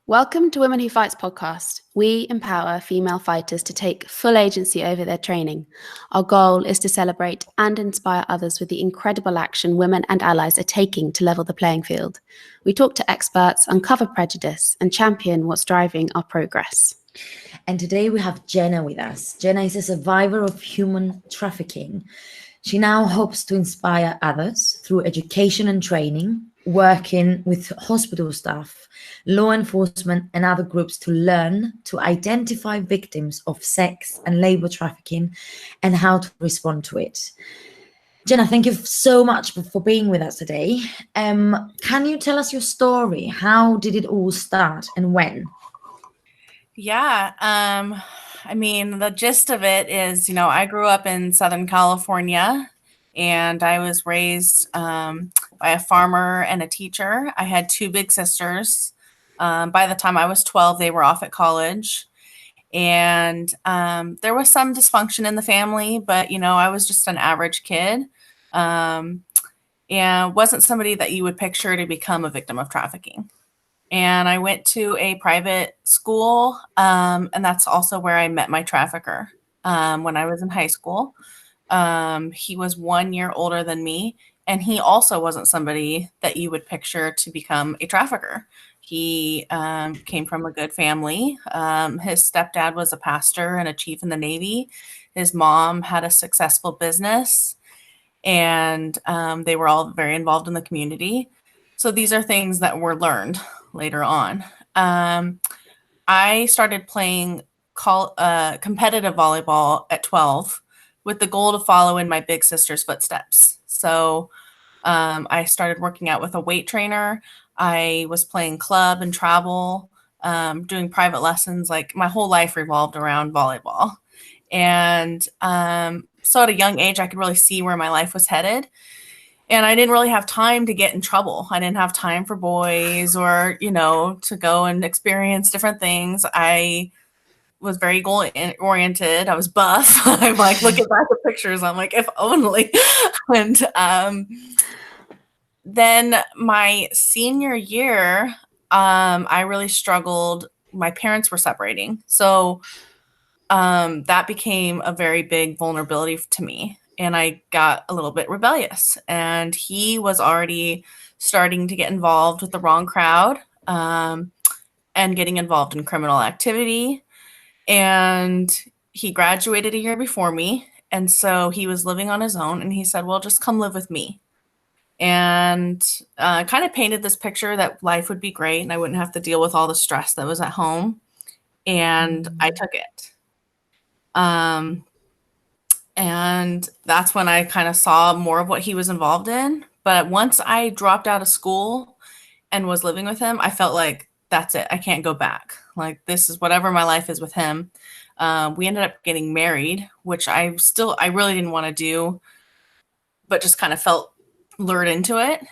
Welcome to Women Who Fights podcast. We empower female fighters to take full agency over their training. Our goal is to celebrate and inspire others with the incredible action women and allies are taking to level the playing field. We talk to experts, uncover prejudice, and champion what's driving our progress. And today we have Jenna with us. Jenna is a survivor of human trafficking. She now hopes to inspire others through education and training, working with hospital staff, law enforcement, and other groups to learn to identify victims of sex and labor trafficking and how to respond to it. Jenna, thank you so much for being with us today. Can you tell us your story? How did it all start and when? Yeah. The gist of it is, I grew up in Southern California and I was raised by a farmer and a teacher. I had two big sisters. By the time I was 12, they were off at college. And there was some dysfunction in the family, but, I was just an average kid. And wasn't somebody that you would picture to become a victim of trafficking. And I went to a private school, and that's also where I met my trafficker when I was in high school. He was 1 year older than me, and he also wasn't somebody that you would picture to become a trafficker. He came from a good family. His stepdad was a pastor and a chief in the Navy. His mom had a successful business, and they were all very involved in the community. So these are things that were learned later on. I started playing competitive volleyball at 12 with the goal to follow in my big sister's footsteps. So I started working out with a weight trainer. I was playing club and travel, doing private lessons. Like my whole life revolved around volleyball. And so at a young age, I could really see where my life was headed. And I didn't really have time to get in trouble. I didn't have time for boys or, to go and experience different things. I was very goal oriented. I was buff. I'm like looking back at pictures. I'm like, if only. And then my senior year, I really struggled. My parents were separating. So that became a very big vulnerability to me. And I got a little bit rebellious. And he was already starting to get involved with the wrong crowd and getting involved in criminal activity. And he graduated a year before me. And so he was living on his own. And he said, well, just come live with me. And kind of painted this picture that life would be great and I wouldn't have to deal with all the stress that was at home. And I took it. And that's when I kind of saw more of what he was involved in. But once I dropped out of school and was living with him, I felt like that's it. I can't go back. Like this is whatever my life is with him. We ended up getting married, which I really didn't want to do, but just kind of felt lured into it.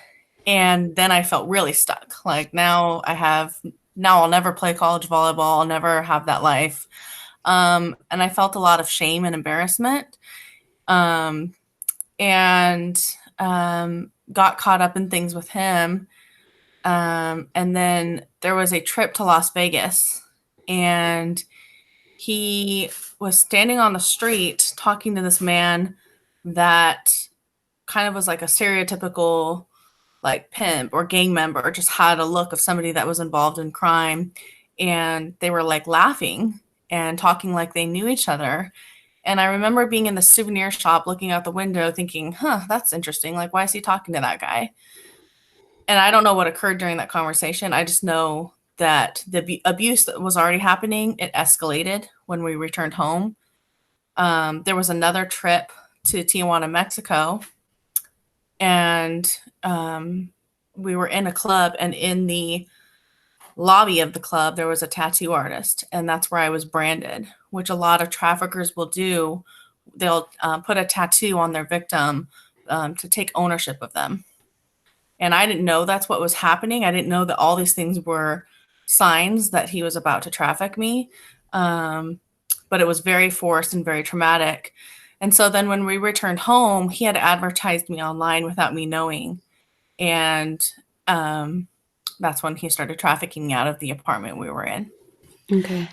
And then I felt really stuck. Like now I'll never play college volleyball. I'll never have that life. And I felt a lot of shame and embarrassment, and got caught up in things with him. And then there was a trip to Las Vegas, and he was standing on the street talking to this man that kind of was like a stereotypical like pimp or gang member, just had a look of somebody that was involved in crime. And they were like laughing and talking like they knew each other. And I remember being in the souvenir shop looking out the window thinking, that's interesting. Like, why is he talking to that guy? And I don't know what occurred during that conversation. I just know that the abuse that was already happening, it escalated when we returned home. There was another trip to Tijuana, Mexico. And we were in a club, and in the lobby of the club, there was a tattoo artist, and that's where I was branded, which a lot of traffickers will do. They'll put a tattoo on their victim to take ownership of them. And I didn't know that's what was happening. I didn't know that all these things were signs that he was about to traffic me. But it was very forced and very traumatic. And so then when we returned home, he had advertised me online without me knowing. And that's when he started trafficking me out of the apartment we were in. Okay.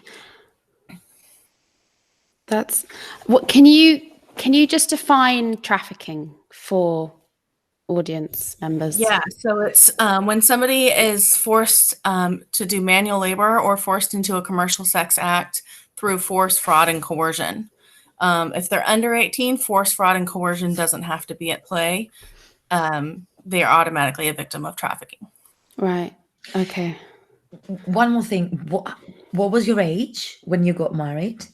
That's what, can you just define trafficking for audience members? Yeah, so it's when somebody is forced to do manual labor or forced into a commercial sex act through force, fraud, and coercion. If they're under 18, force, fraud, and coercion doesn't have to be at play. They are automatically a victim of trafficking. Right. Okay. One more thing. What was your age when you got married?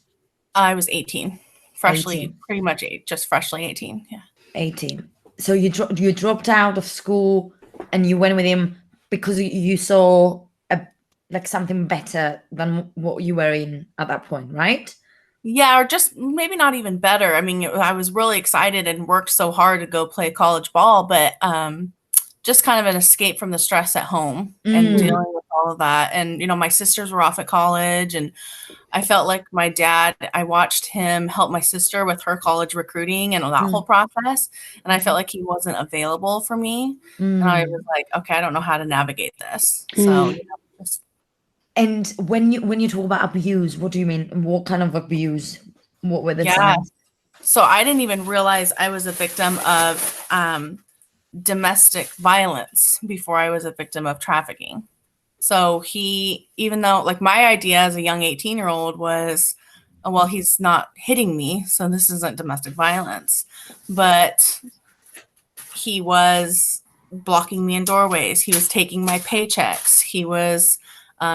I was 18, freshly, 18. pretty much just freshly 18. Yeah. 18. So you dropped out of school and you went with him because you saw like something better than what you were in at that point, right? Yeah, or just maybe not even better. I mean, I was really excited and worked so hard to go play college ball, but just kind of an escape from the stress at home and dealing with all of that. And, you know, my sisters were off at college, and I felt like my dad, I watched him help my sister with her college recruiting and that whole process. And I felt like he wasn't available for me. And I was like, okay, I don't know how to navigate this. So, you know, just. And when you talk about abuse, what do you mean? What kind of abuse? What were the signs? So I didn't even realize I was a victim of domestic violence before I was a victim of trafficking. So even though like my idea as a young 18-year-old was, oh, well, he's not hitting me, so this isn't domestic violence, but he was blocking me in doorways. He was taking my paychecks. He was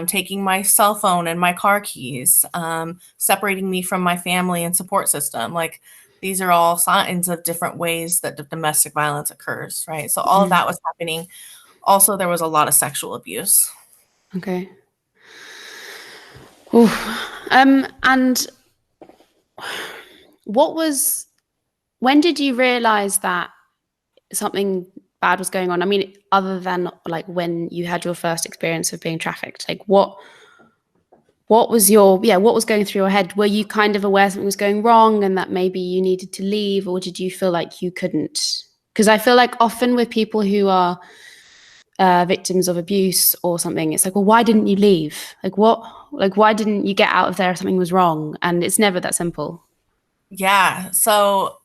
taking my cell phone and my car keys, separating me from my family and support system. Like, these are all signs of different ways that domestic violence occurs, right? So all of that was happening. Also, there was a lot of sexual abuse. Okay. Ooh. And when did you realize that something bad was going on? I mean, other than like when you had your first experience of being trafficked, like what was what was going through your head? Were you kind of aware something was going wrong and that maybe you needed to leave, or did you feel like you couldn't? Because I feel like often with people who are victims of abuse or something, it's like, well, why didn't you leave? Why didn't you get out of there if something was wrong? And it's never that simple. Yeah. So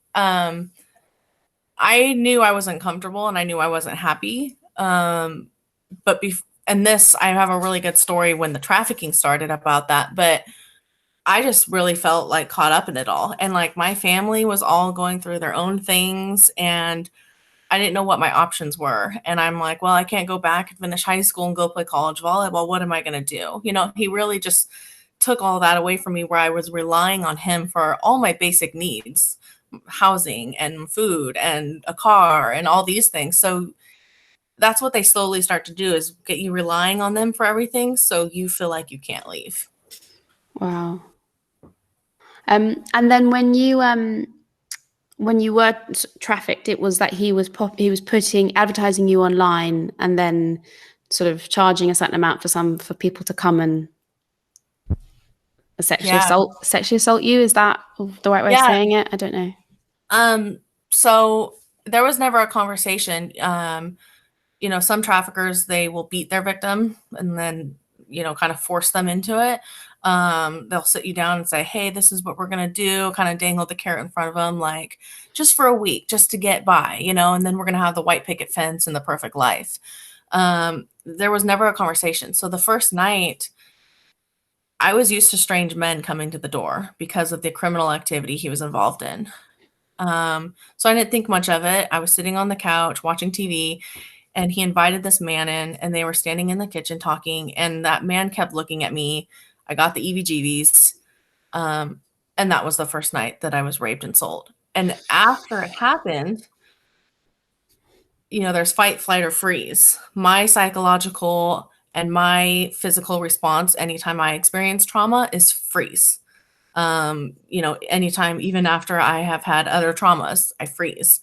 I knew I wasn't comfortable and I knew I wasn't happy. And this, I have a really good story when the trafficking started about that, but I just really felt like caught up in it all. And like my family was all going through their own things, and I didn't know what my options were. And I'm like, well, I can't go back and finish high school and go play college volleyball. What am I going to do? You know, he really just took all that away from me, where I was relying on him for all my basic needs, housing and food and a car and all these things. So that's what they slowly start to do, is get you relying on them for everything. So you feel like you can't leave. Wow. And then when you were trafficked, it was that he was advertising you online and then sort of charging a certain amount for people to come and sexually assault you. Is that the right way of saying it? I don't know. So there was never a conversation. You know, some traffickers, they will beat their victim and then, you know, kind of force them into it. They'll sit you down and say, hey, this is what we're going to do, kind of dangle the carrot in front of them, like, just for a week, just to get by, you know, and then we're going to have the white picket fence and the perfect life. There was never a conversation. So the first night, I was used to strange men coming to the door because of the criminal activity he was involved in. So I didn't think much of it. I was sitting on the couch watching TV, and he invited this man in, and they were standing in the kitchen talking, and that man kept looking at me. I got the EBGBs. And that was the first night that I was raped and sold. And after it happened, you know, there's fight, flight, or freeze. My psychological and my physical response anytime I experience trauma is freeze. You know, anytime, even after I have had other traumas, I freeze.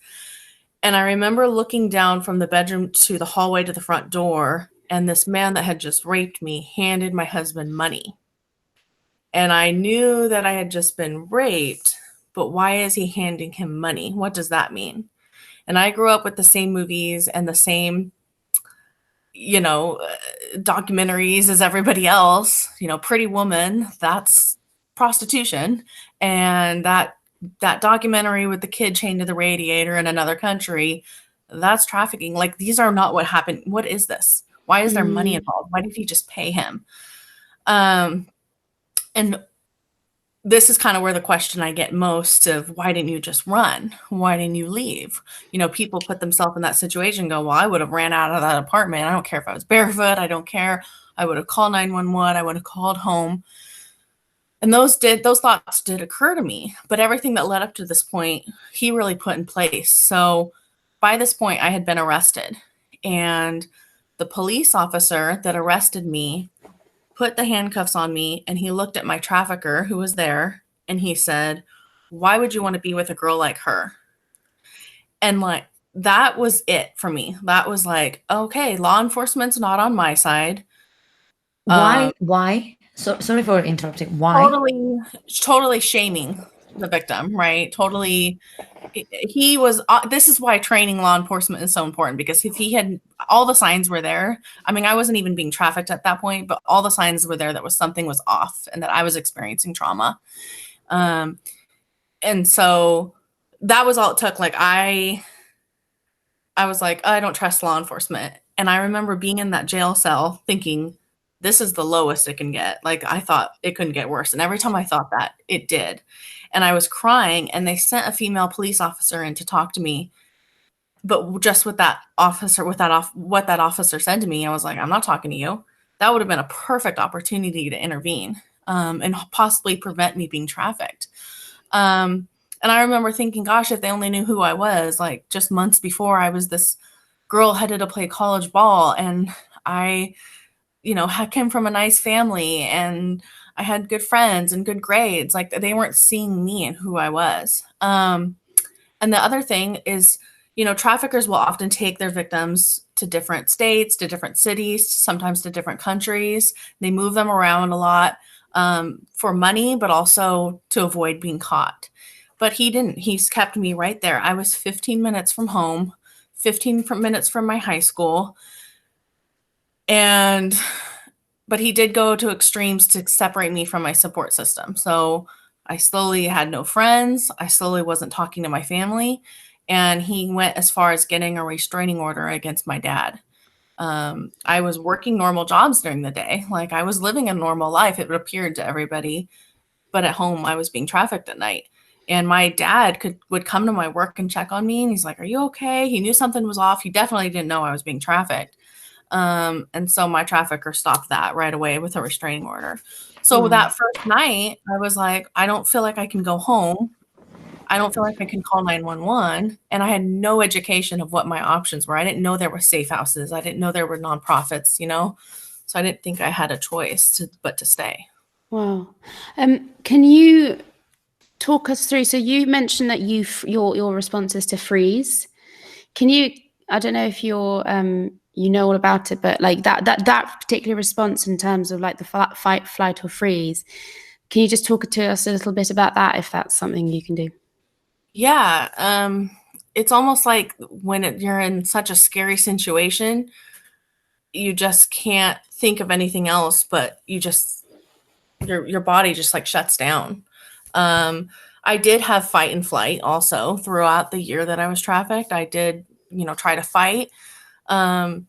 And I remember looking down from the bedroom to the hallway to the front door, and this man that had just raped me handed my husband money. And I knew that I had just been raped, but why is he handing him money? What does that mean? And I grew up with the same movies and the same documentaries as everybody else. Pretty Woman, that's prostitution. And that documentary with the kid chained to the radiator in another country, that's trafficking. Like, these are not what happened. What is this? Why is there money involved? Why did he just pay him? And this is kind of where the question I get most of, why didn't you just run? Why didn't you leave? People put themselves in that situation and go, well, I would have ran out of that apartment. I don't care if I was barefoot. I don't care. I would have called 911. I would have called home. And those thoughts did occur to me, but everything that led up to this point, he really put in place. So by this point, I had been arrested, and the police officer that arrested me put the handcuffs on me, and he looked at my trafficker who was there, and he said, "Why would you want to be with a girl like her?" And like, that was it for me. That was like, okay, law enforcement's not on my side. Why? So sorry for interrupting. Why? Totally shaming the victim, right? Totally. He was, this is why training law enforcement is so important, because if he had, all the signs were there. I mean, I wasn't even being trafficked at that point, but all the signs were there that something was off and that I was experiencing trauma. And so that was all it took. Like, I was like, I don't trust law enforcement. And I remember being in that jail cell thinking, this is the lowest it can get. Like, I thought it couldn't get worse. And every time I thought that, it did. And I was crying, and they sent a female police officer in to talk to me. But just with that officer, what that officer said to me, I was like, I'm not talking to you. That would have been a perfect opportunity to intervene and possibly prevent me being trafficked. And I remember thinking, gosh, if they only knew who I was. Like, just months before, I was this girl headed to play college ball, and I came from a nice family, and I had good friends and good grades. Like, they weren't seeing me and who I was. And the other thing is, traffickers will often take their victims to different states, to different cities, sometimes to different countries. They move them around a lot for money, but also to avoid being caught. But he didn't. He's kept me right there. I was 15 minutes from home, 15 minutes from my high school. But he did go to extremes to separate me from my support system. So I slowly had no friends. I slowly wasn't talking to my family. And he went as far as getting a restraining order against my dad. I was working normal jobs during the day. Like, I was living a normal life, it appeared to everybody. But at home, I was being trafficked at night. And my dad would come to my work and check on me. And he's like, "Are you okay?" He knew something was off. He definitely didn't know I was being trafficked. And so my trafficker stopped that right away with a restraining order. So that first night, I was like, I don't feel like I can go home. I don't feel like I can call 911. And I had no education of what my options were. I didn't know there were safe houses. I didn't know there were nonprofits, So I didn't think I had a choice but to stay. Wow. Can you talk us through, so you mentioned that your response is to freeze. Can you, I don't know if you're you know all about it, but like that particular response in terms of like the fight, flight, or freeze, can you just talk to us a little bit about that, if that's something you can do? Yeah. It's almost like when you're in such a scary situation, you just can't think of anything else, but your body just like shuts down. I did have fight and flight also throughout the year that I was trafficked. I did, try to fight. And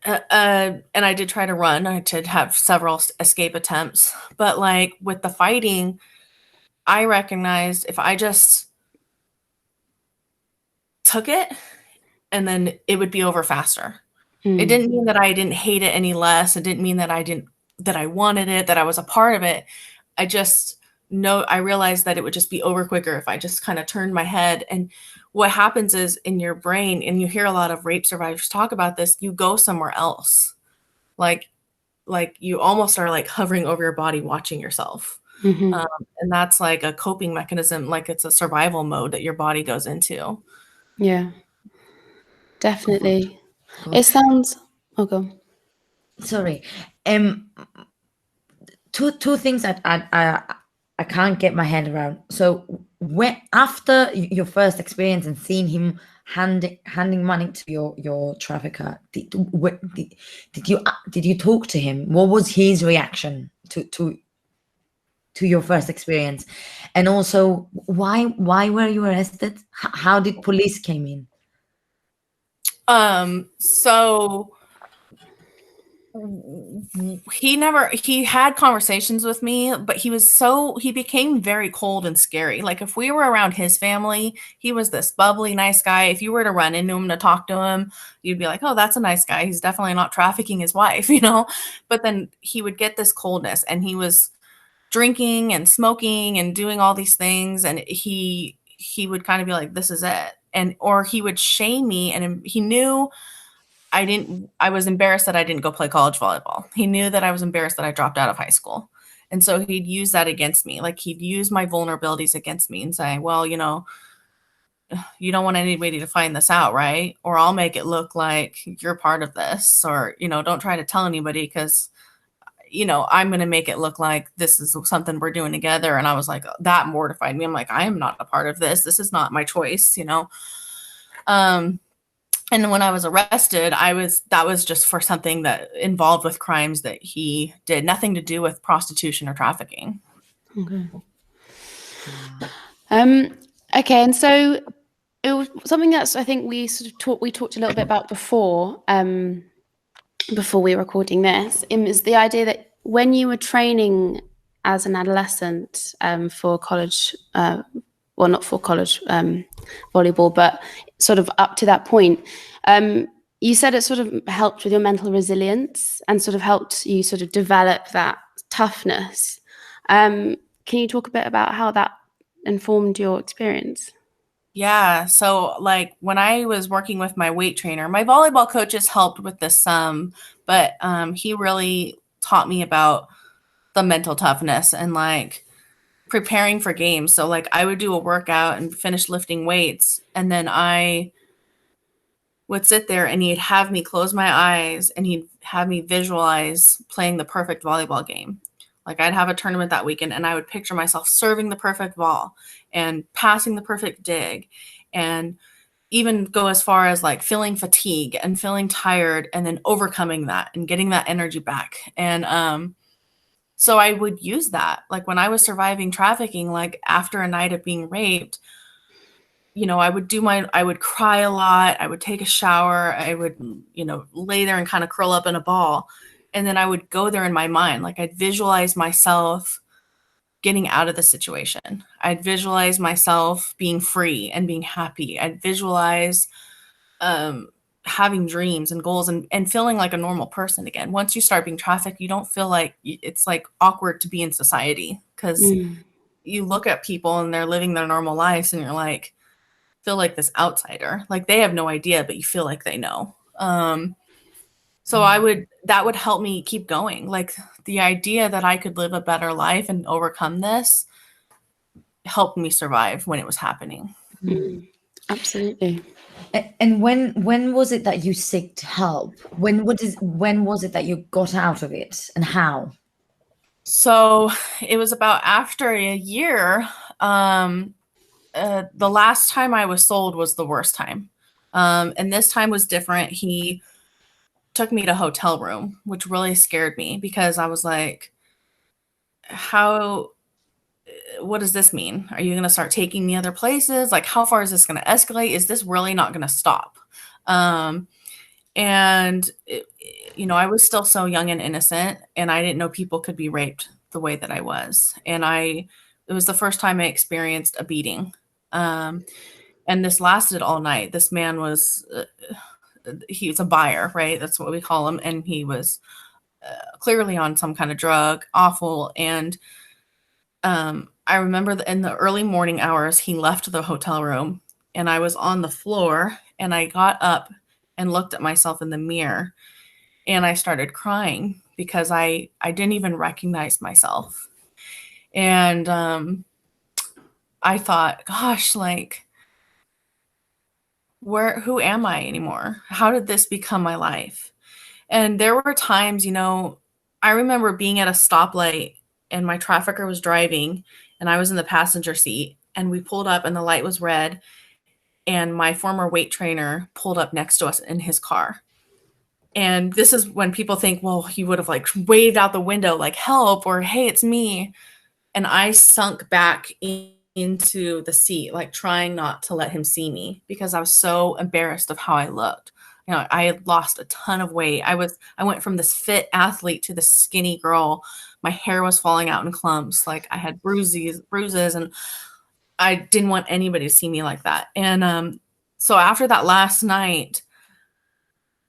I did try to run. I did have several escape attempts, but like with the fighting, I recognized if I just took it, and then it would be over faster. It didn't mean that I didn't hate it any less. It didn't mean that I wanted it, that I was a part of it. I realized that it would just be over quicker if I just kind of turned my head. And what happens is in your brain, and you hear a lot of rape survivors talk about this, you go somewhere else. Like you almost are like hovering over your body, watching yourself. And that's like a coping mechanism. Like, it's a survival mode that your body goes into. Yeah, definitely. It sounds, go. Sorry. Two things that I can't get my head around. So after your first experience and seeing him handing money to your trafficker, did you talk to him? What was his reaction to your first experience? And also, why were you arrested? How did police came in? So he had conversations with me, but he became very cold and scary. Like if we were around his family, he was this bubbly, nice guy. If you were to run into him to talk to him, you'd be like, oh, that's a nice guy. He's definitely not trafficking his wife, But then he would get this coldness, and he was drinking and smoking and doing all these things. And he would kind of be like, this is it. Or he would shame me, and he knew I was embarrassed that I didn't go play college volleyball. He knew that I was embarrassed that I dropped out of high school. And so he'd use that against me. Like he'd use my vulnerabilities against me and say, well, you don't want anybody to find this out, right? Or I'll make it look like you're part of this, or, don't try to tell anybody because, I'm going to make it look like this is something we're doing together. And I was like, that mortified me. I'm like, I am not a part of this. This is not my choice, And when I was arrested, that was just for something that involved with crimes that he did, nothing to do with prostitution or trafficking. Okay. Okay, and so it was something that's, I think we talked a little bit about before we were recording this. Is the idea that when you were training as an adolescent for college, well, not for college volleyball, but sort of up to that point, you said it sort of helped with your mental resilience and sort of helped you sort of develop that toughness. Can you talk a bit about how that informed your experience? Yeah. So like when I was working with my weight trainer, my volleyball coaches helped with this some, but he really taught me about the mental toughness and like preparing for games. So like I would do a workout and finish lifting weights, and then I would sit there and he'd have me close my eyes and he'd have me visualize playing the perfect volleyball game. Like I'd have a tournament that weekend and I would picture myself serving the perfect ball and passing the perfect dig, and even go as far as like feeling fatigue and feeling tired and then overcoming that and getting that energy back. And so I would use that. Like when I was surviving trafficking, like after a night of being raped, I would cry a lot. I would take a shower. I would, lay there and kind of curl up in a ball. And then I would go there in my mind. Like I'd visualize myself getting out of the situation. I'd visualize myself being free and being happy. I'd visualize having dreams and goals and feeling like a normal person again. Once you start being trafficked, you don't feel like it's like awkward to be in society because you look at people and they're living their normal lives and you're like, feel like this outsider, like they have no idea, but you feel like they know. So that would help me keep going. Like the idea that I could live a better life and overcome this helped me survive when it was happening. Absolutely. And when was it that you sought help? When was it that you got out of it, and how? So it was about after a year. The last time I was sold was the worst time. And this time was different. He took me to a hotel room, which really scared me because I was like, what does this mean? Are you going to start taking me other places? Like, how far is this going to escalate? Is this really not going to stop? And I was still so young and innocent, and I didn't know people could be raped the way that I was. And it was the first time I experienced a beating. And this lasted all night. This man was, he was a buyer, right? That's what we call him. And he was clearly on some kind of drug, awful. And I remember in the early morning hours, he left the hotel room and I was on the floor, and I got up and looked at myself in the mirror, and I started crying because I didn't even recognize myself. And I thought, gosh, like, who am I anymore? How did this become my life? And there were times, I remember being at a stoplight and my trafficker was driving and I was in the passenger seat, and we pulled up and the light was red, and my former weight trainer pulled up next to us in his car. And this is when people think, well, he would have like waved out the window, like help, or hey, it's me. And I sunk back into the seat, like trying not to let him see me because I was so embarrassed of how I looked. You know, I had lost a ton of weight. I went from this fit athlete to this skinny girl. My hair was falling out in clumps. Like I had bruises, and I didn't want anybody to see me like that. And so after that last night,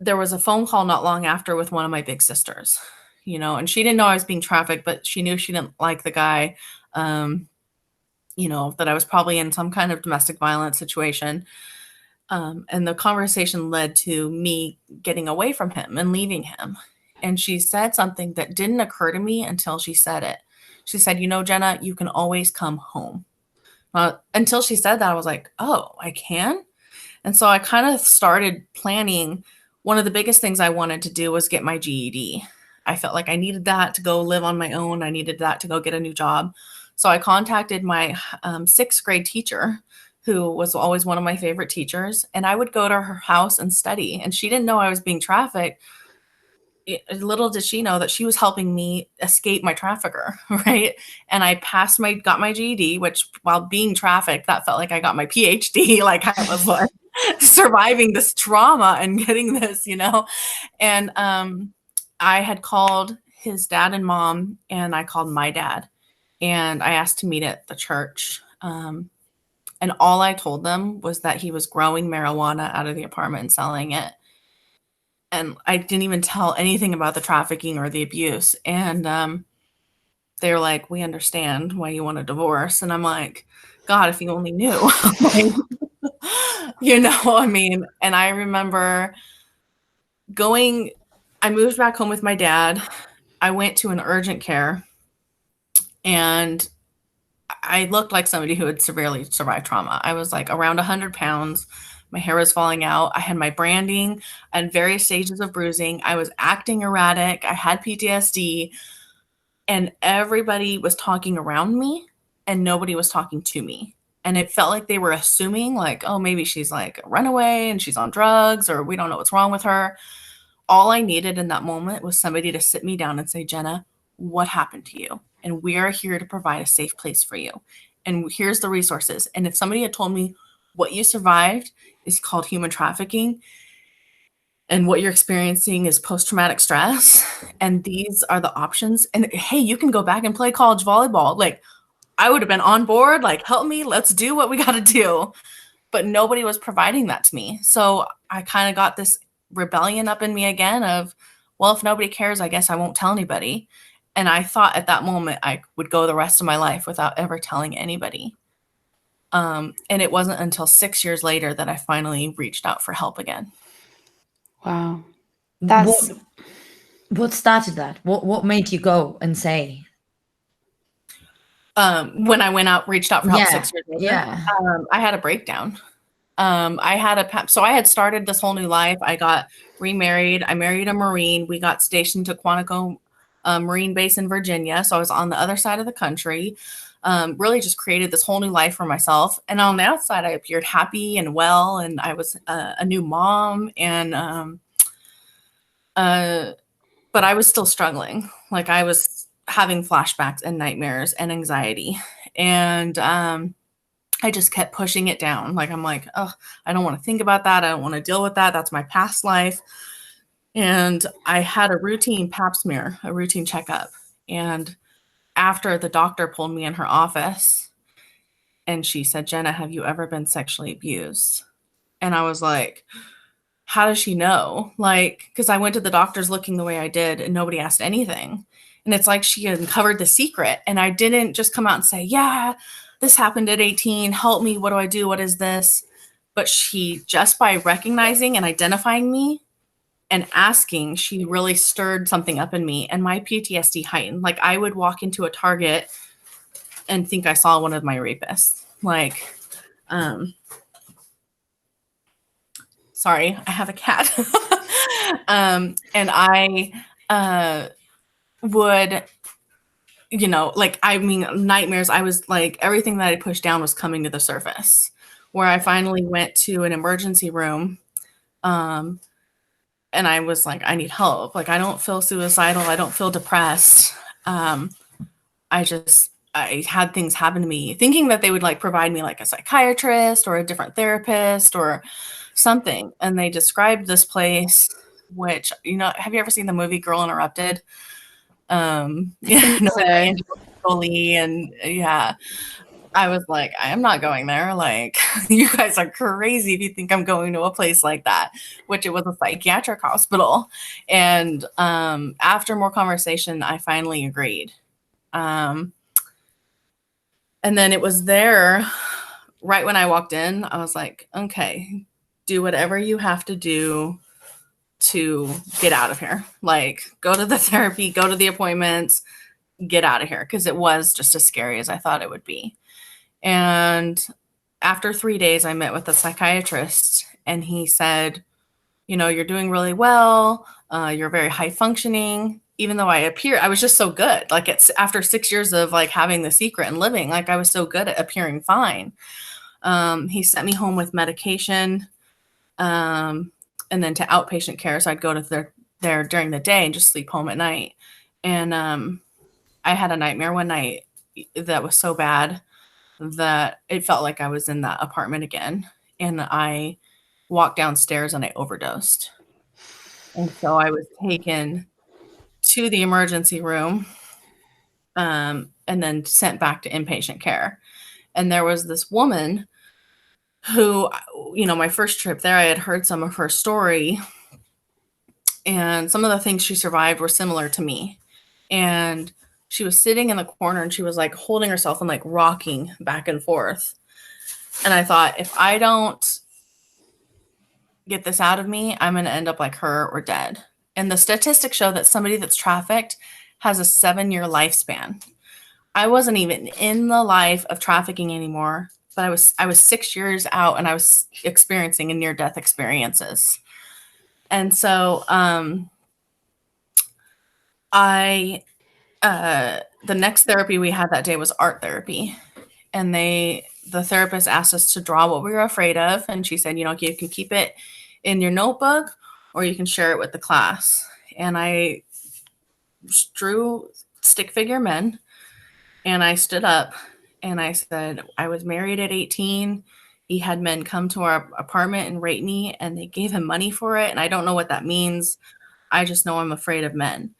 there was a phone call not long after with one of my big sisters, you know, and she didn't know I was being trafficked, but she knew she didn't like the guy, you know, that I was probably in some kind of domestic violence situation. And the conversation led to me getting away from him and leaving him. And she said something that didn't occur to me until she said it. She said, you know, Jenna, you can always come home. Until she said that, I was like, oh, I can? And so I kind of started planning. One of the biggest things I wanted to do was get my GED. I felt like I needed that to go live on my own. I needed that to go get a new job. So I contacted my 6th grade teacher, who was always one of my favorite teachers, and I would go to her house and study. And she didn't know I was being trafficked. Little did she know that she was helping me escape my trafficker, right? And I got my GED, which while being trafficked, that felt like I got my PhD. Like I was like surviving this trauma and getting this, you know? And I had called his dad and mom, and I called my dad, and I asked to meet at the church. And all I told them was that he was growing marijuana out of the apartment and selling it. And I didn't even tell anything about the trafficking or the abuse. And they're like, we understand why you want a divorce. And I'm like, God, if you only knew. You know, I mean, and I remember I moved back home with my dad. I went to an urgent care, and I looked like somebody who had severely survived trauma. I was like around 100 pounds. My hair was falling out. I had my branding and various stages of bruising. I was acting erratic. I had PTSD, and everybody was talking around me and nobody was talking to me. And it felt like they were assuming like, oh, maybe she's like a runaway and she's on drugs, or we don't know what's wrong with her. All I needed in that moment was somebody to sit me down and say, Jenna, what happened to you? And we are here to provide a safe place for you. And here's the resources. And if somebody had told me what you survived is called human trafficking, and what you're experiencing is post-traumatic stress, and these are the options, and hey, you can go back and play college volleyball, like I would have been on board, like, help me, let's do what we got to do. But nobody was providing that to me. So I kind of got this rebellion up in me again of, well, if nobody cares, I guess I won't tell anybody. And I thought at that moment I would go the rest of my life without ever telling anybody. And it wasn't until 6 years later that I finally reached out for help again. Wow. What started that? What made you go and say? When I reached out for help 6 years later, I had a breakdown. So I had started this whole new life. I got remarried. I married a Marine. We got stationed to Quantico Marine Base in Virginia. So I was on the other side of the country. Really just created this whole new life for myself. And on the outside, I appeared happy and well, and I was a new mom. And but I was still struggling. Like I was having flashbacks and nightmares and anxiety. And I just kept pushing it down. Like, I'm like, oh, I don't want to think about that. I don't want to deal with that. That's my past life. And I had a routine pap smear, a routine checkup. And after, the doctor pulled me in her office and she said, Jenna, have you ever been sexually abused? And I was like, how does she know? Like, because I went to the doctors looking the way I did and nobody asked anything. And it's like she uncovered the secret. And I didn't just come out and say, yeah, this happened at 18. Help me. What do I do? What is this? But she, just by recognizing and identifying me and asking, she really stirred something up in me, and my PTSD heightened. Like I would walk into a Target and think I saw one of my rapists. Like, sorry, I have a cat. And I would, you know, like, I mean, nightmares. I was like, everything that I pushed down was coming to the surface. where I finally went to an emergency room. And I was like, I need help. Like, I don't feel suicidal. I don't feel depressed. I had things happen to me, thinking that they would like provide me like a psychiatrist or a different therapist or something. And they described this place, which, you know, have you ever seen the movie Girl Interrupted? Yeah, no, Jolie, and yeah, I was like, I am not going there. Like, you guys are crazy if you think I'm going to a place like that, which it was a psychiatric hospital. And after more conversation, I finally agreed. And then it was there right when I walked in, I was like, okay, do whatever you have to do to get out of here. Like, go to the therapy, go to the appointments, get out of here. Because it was just as scary as I thought it would be. And after 3 days, I met with a psychiatrist, and he said, you know, you're doing really well. You're very high functioning. Even though I was just so good. Like, it's after 6 years of like having the secret and living, like I was so good at appearing fine. He sent me home with medication, and then to outpatient care. So I'd go to there during the day and just sleep home at night. And I had a nightmare one night that was so bad that it felt like I was in that apartment again. And I walked downstairs and I overdosed. And so I was taken to the emergency room, and then sent back to inpatient care. And there was this woman who, you know, my first trip there, I had heard some of her story, and some of the things she survived were similar to me. And she was sitting in the corner, and she was like holding herself and like rocking back and forth. And I thought, if I don't get this out of me, I'm going to end up like her or dead. And the statistics show that somebody that's trafficked has a 7-year lifespan. I wasn't even in the life of trafficking anymore, but I was 6 years out, and I was experiencing a near-death experiences. And so the next therapy we had that day was art therapy. And the therapist asked us to draw what we were afraid of. And she said, you know, you can keep it in your notebook or you can share it with the class. And I drew stick figure men, and I stood up and I said, I was married at 18. He had men come to our apartment and rape me, and they gave him money for it. And I don't know what that means. I just know I'm afraid of men.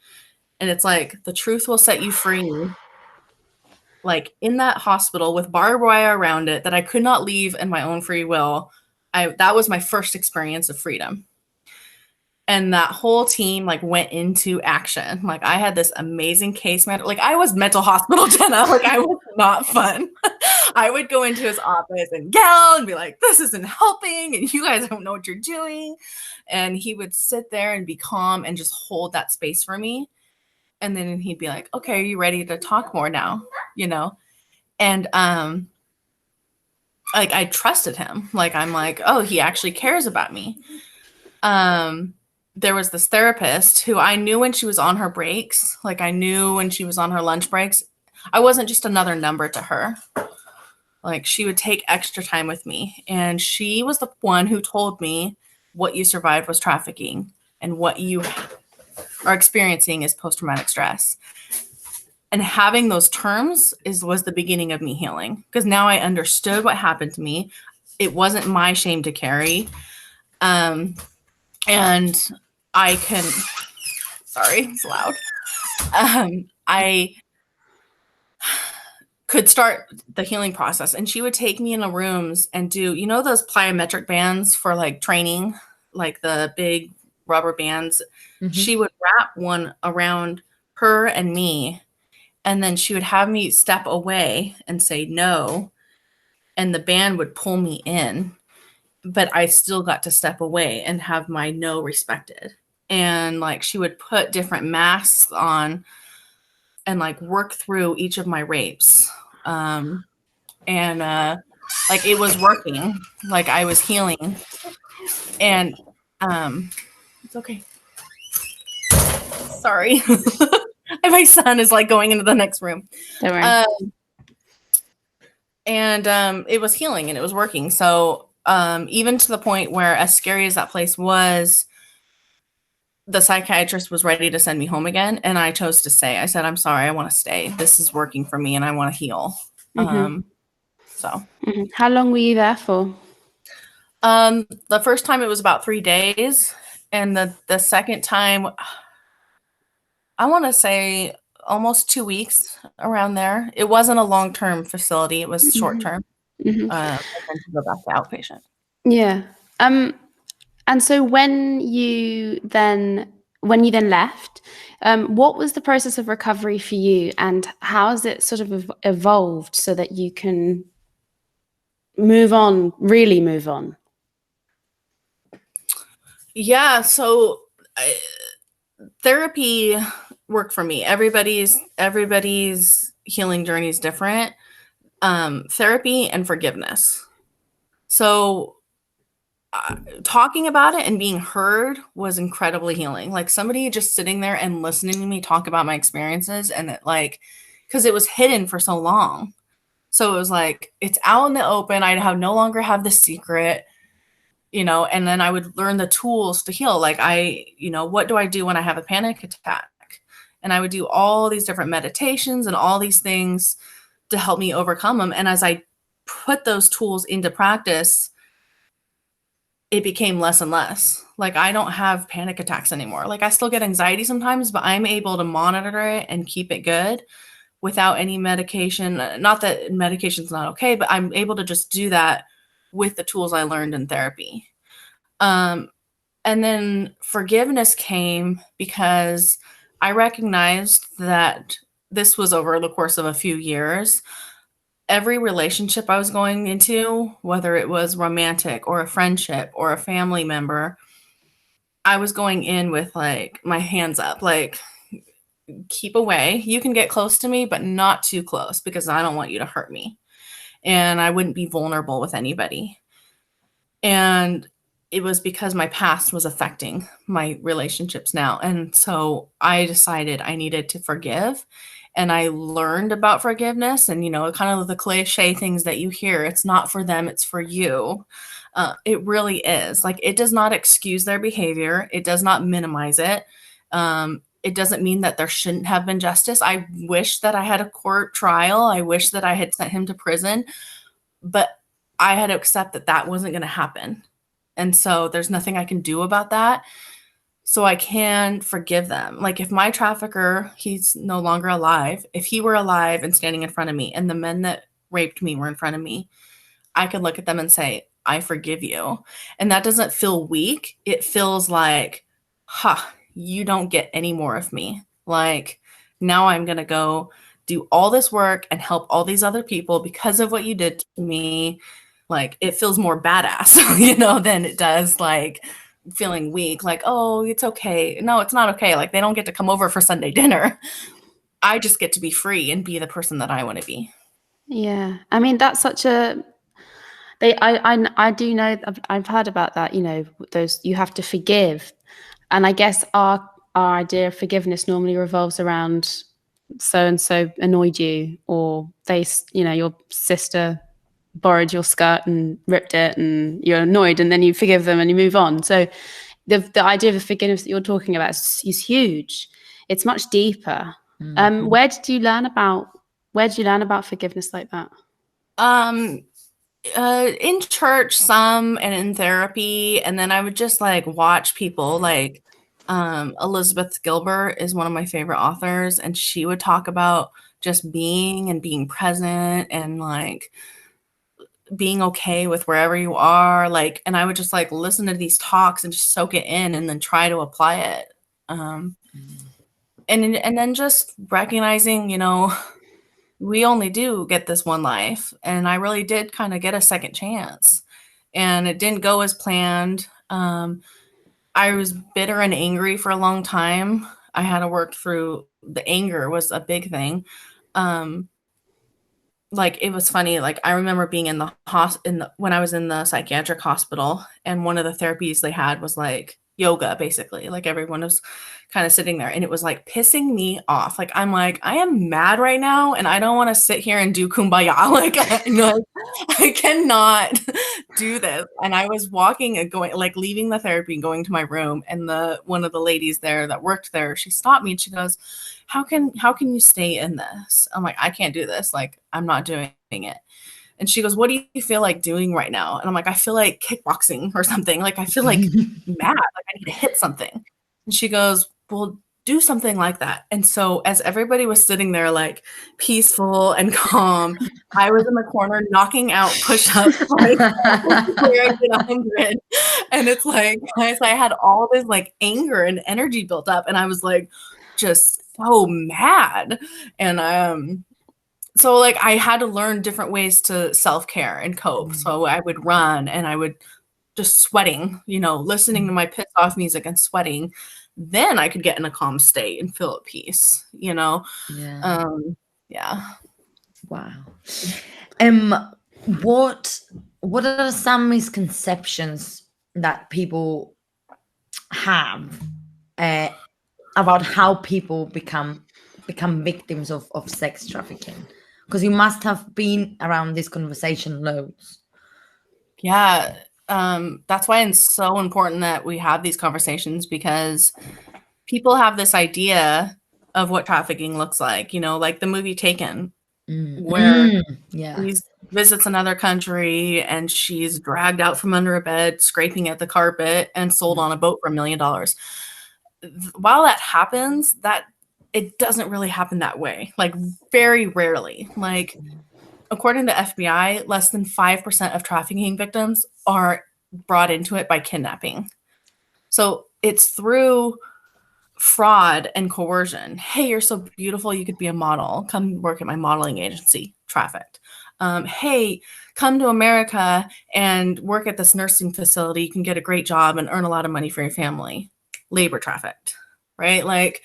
And it's like, the truth will set you free. Like, in that hospital with barbed wire around it that I could not leave in my own free will. That was my first experience of freedom. And that whole team like went into action. Like, I had this amazing case manager. Like, I was mental hospital Jenna. Like, I was not fun. I would go into his office and yell and be like, this isn't helping, and you guys don't know what you're doing. And he would sit there and be calm and just hold that space for me. And then he'd be like, okay, are you ready to talk more now? You know? And like, I trusted him. Like, I'm like, oh, he actually cares about me. There was this therapist who I knew when she was on her breaks. Like, I knew when she was on her lunch breaks. I wasn't just another number to her. Like, she would take extra time with me. And she was the one who told me what you survived was trafficking, and what you are experiencing is post-traumatic stress. And having those terms was the beginning of me healing, because now I understood what happened to me. It wasn't my shame to carry. And I can, sorry, it's loud. I could start the healing process, and she would take me in the rooms and do, you know, those plyometric bands for like training, like the big rubber bands. Mm-hmm. She would wrap one around her and me, and then she would have me step away and say no, and the band would pull me in, but I still got to step away and have my no respected. And like, she would put different masks on and like work through each of my rapes. Like, it was working. Like, I was healing. And it's okay. Sorry. My son is like going into the next room. Don't worry. And it was healing and it was working. So even to the point where, as scary as that place was, the psychiatrist was ready to send me home again, and I chose to stay. I said, I'm sorry, I want to stay. This is working for me and I want to heal. How long were you there for? The first time it was about 3 days, and the second time, I want to say almost 2 weeks, around there. It wasn't a long-term facility, it was short-term. And then to go back to outpatient. Yeah. And so when you then left, what was the process of recovery for you, and how has it sort of evolved so that you can really move on? Yeah, so therapy worked for me. Everybody's healing journey is different. Therapy and forgiveness. So talking about it and being heard was incredibly healing. Like, somebody just sitting there and listening to me talk about my experiences, and it, like, because it was hidden for so long. So it was like, it's out in the open. no longer have the secret, and then I would learn the tools to heal. Like, what do I do when I have a panic attack? And I would do all these different meditations and all these things to help me overcome them. And as I put those tools into practice, it became less and less. Like, I don't have panic attacks anymore. Like, I still get anxiety sometimes, but I'm able to monitor it and keep it good without any medication. Not that medication's not okay, but I'm able to just do that with the tools I learned in therapy. And then forgiveness came because I recognized that this was over the course of a few years. Every relationship I was going into, whether it was romantic or a friendship or a family member, I was going in with, like, my hands up, like, keep away. You can get close to me, but not too close, because I don't want you to hurt me. And I wouldn't be vulnerable with anybody. And it was because my past was affecting my relationships now. And so I decided I needed to forgive. And I learned about forgiveness and, kind of the cliche things that you hear. It's not for them, it's for you. It really is. Like, it does not excuse their behavior. It does not minimize it. It doesn't mean that there shouldn't have been justice. I wish that I had a court trial. I wish that I had sent him to prison. But I had to accept that that wasn't going to happen. And so there's nothing I can do about that. So I can forgive them. Like, if my trafficker, he's no longer alive, if he were alive and standing in front of me and the men that raped me were in front of me, I could look at them and say, I forgive you. And that doesn't feel weak. It feels like, you don't get any more of me. Like, now I'm going to go do all this work and help all these other people because of what you did to me. Like, it feels more badass, than it does, like, feeling weak. Like, oh, it's okay. No, it's not okay. Like, they don't get to come over for Sunday dinner. I just get to be free and be the person that I want to be. Yeah. I mean, that's such a... I do know, I've heard about that, those, you have to forgive. And I guess our idea of forgiveness normally revolves around so-and-so annoyed you, or they, your sister borrowed your skirt and ripped it and you're annoyed, and then you forgive them and you move on. So the idea of forgiveness that you're talking about is huge. It's much deeper. Mm-hmm. Where did you learn about forgiveness like that? In church some, and in therapy. And then I would just, like, watch people, like, Elizabeth Gilbert is one of my favorite authors, and she would talk about just being and being present and, like, being okay with wherever you are. Like, and I would just, like, listen to these talks and just soak it in and then try to apply it. And then just recognizing, we only do get this one life. And I really did kind of get a second chance, and it didn't go as planned. I was bitter and angry for a long time. I had to work through the anger was a big thing. Like, it was funny. Like, I remember being in the when I was in the psychiatric hospital, and one of the therapies they had was like, yoga, basically. Like everyone was kind of sitting there, and it was like pissing me off. Like, I'm like, I am mad right now, and I don't want to sit here and do kumbaya. Like, I cannot do this. And I was walking and going, like, leaving the therapy and going to my room, and one of the ladies there that worked there, she stopped me and she goes, how can you stay in this? I'm like, I can't do this. Like, I'm not doing it. And she goes, what do you feel like doing right now? And I'm like, I feel like kickboxing or something. Like, I feel like mad. Like, I need to hit something. And she goes, well, do something like that. And so as everybody was sitting there, like, peaceful and calm, I was in the corner knocking out push-ups, like, where I did 100. And it's like, guys, I had all this, like, anger and energy built up. And I was, like, just so mad. And so, like, I had to learn different ways to self-care and cope. So I would run, and I would just sweating, listening to my piss off music and sweating. Then I could get in a calm state and feel at peace, Yeah. Yeah. Wow. What are some misconceptions that people have about how people become victims of sex trafficking? Because you must have been around this conversation loads. Yeah. That's why it's so important that we have these conversations, because people have this idea of what trafficking looks like, like the movie Taken, where he visits another country and she's dragged out from under a bed, scraping at the carpet, and sold on a boat for $1 million. While that happens, it doesn't really happen that way. Like, very rarely. Like, according to FBI, less than 5% of trafficking victims are brought into it by kidnapping. So it's through fraud and coercion. Hey, you're so beautiful, you could be a model. Come work at my modeling agency. Trafficked. Hey, come to America and work at this nursing facility. You can get a great job and earn a lot of money for your family. Labor trafficked, right? Like,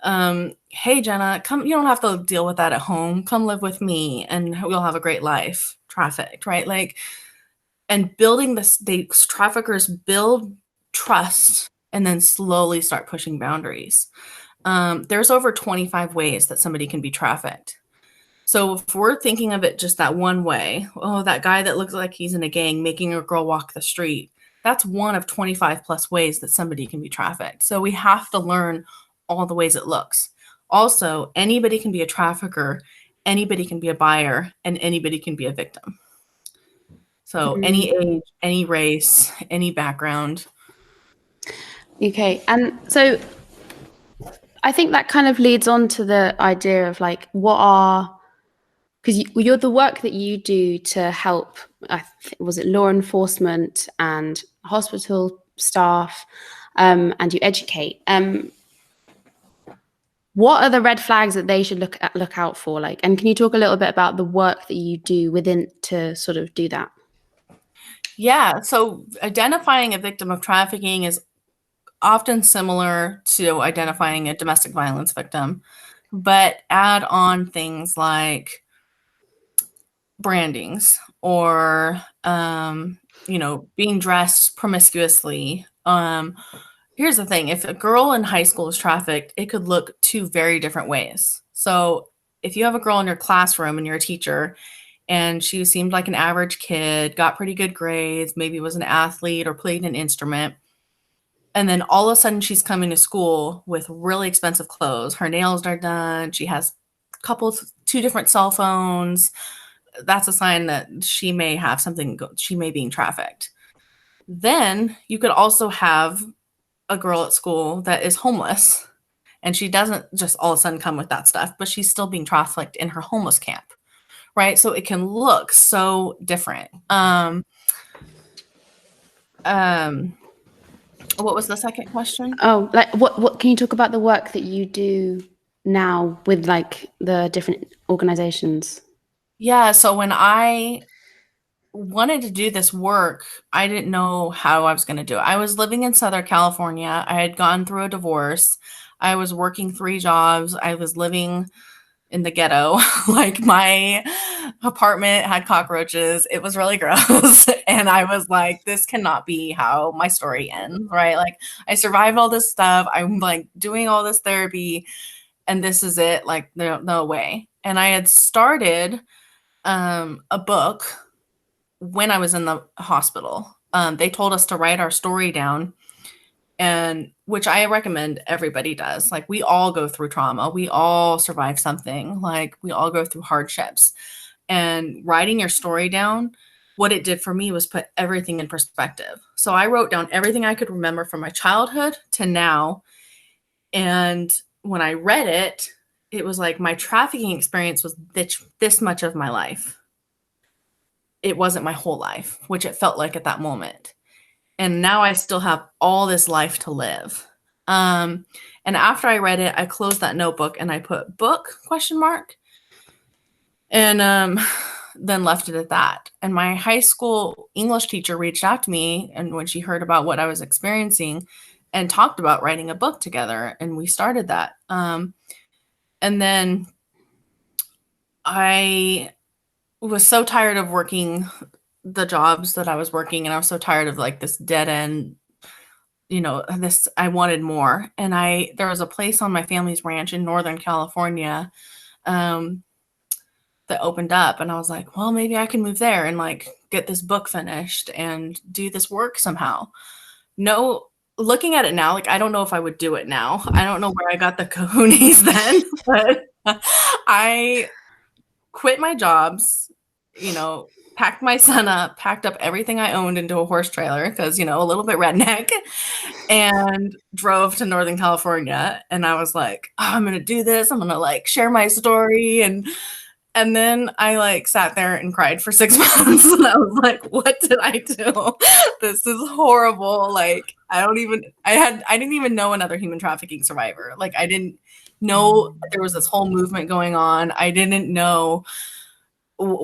hey, Jenna, come, you don't have to deal with that at home. Come live with me and we'll have a great life. Trafficked, right? Like, and building this, traffickers build trust and then slowly start pushing boundaries. There's over 25 ways that somebody can be trafficked. So if we're thinking of it just that one way, oh, that guy that looks like he's in a gang making a girl walk the street, that's one of 25 plus ways that somebody can be trafficked. So we have to learn all the ways it looks. Also, anybody can be a trafficker, anybody can be a buyer, and anybody can be a victim. So any age, any race, any background. Okay. And so I think that kind of leads on to the idea of like, because you're the work that you do to help, was it law enforcement and hospital staff, and you educate. What are the red flags that they should look out for? Like, and can you talk a little bit about the work that you do within to sort of do that? Yeah. So identifying a victim of trafficking is often similar to identifying a domestic violence victim, but add on things like brandings or, being dressed promiscuously. Here's the thing. If a girl in high school is trafficked, it could look two very different ways. So if you have a girl in your classroom and you're a teacher and she seemed like an average kid, got pretty good grades, maybe was an athlete or played an instrument, and then all of a sudden she's coming to school with really expensive clothes, her nails are done, she has two different cell phones, that's a sign that she may have something, she may be being trafficked. Then you could also have a girl at school that is homeless, and she doesn't just all of a sudden come with that stuff, but she's still being trafficked in her homeless camp, right? So it can look so different. What was the second question? Oh, like what can you talk about the work that you do now with like the different organizations? Yeah, so when I wanted to do this work, I didn't know how I was going to do it. I was living in Southern California. I had gone through a divorce. I was working 3 jobs. I was living in the ghetto. Like my apartment had cockroaches. It was really gross. And I was like, this cannot be how my story ends, right? Like, I survived all this stuff. I'm like doing all this therapy, and this is it. Like, no way. And I had started a book when I was in the hospital. They told us to write our story down, and which I recommend everybody does. Like, we all go through trauma. We all survive something. Like, we all go through hardships. And writing your story down, what it did for me was put everything in perspective. So I wrote down everything I could remember from my childhood to now. And when I read it, it was like my trafficking experience was this much of my life. It wasn't my whole life, which it felt like at that moment. And now I still have all this life to live. And after I read it, I closed that notebook and I put book ? And then left it at that. And my high school English teacher reached out to me, and when she heard about what I was experiencing, and talked about writing a book together, and we started that. And then I was so tired of working the jobs that I was working, and I was so tired of like this dead end, this, I wanted more. And there was a place on my family's ranch in Northern California that opened up, and I was like, well, maybe I can move there and like get this book finished and do this work somehow. No, looking at it now, like, I don't know if I would do it now. I don't know where I got the cojones then, but I quit my jobs, packed my son up, packed up everything I owned into a horse trailer because, a little bit redneck, and drove to Northern California. And I was like, oh, I'm going to do this. I'm going to like share my story. And then I like sat there and cried for 6 months. And I was like, what did I do? This is horrible. Like, I didn't even know another human trafficking survivor. Like, I didn't know there was this whole movement going on. I didn't know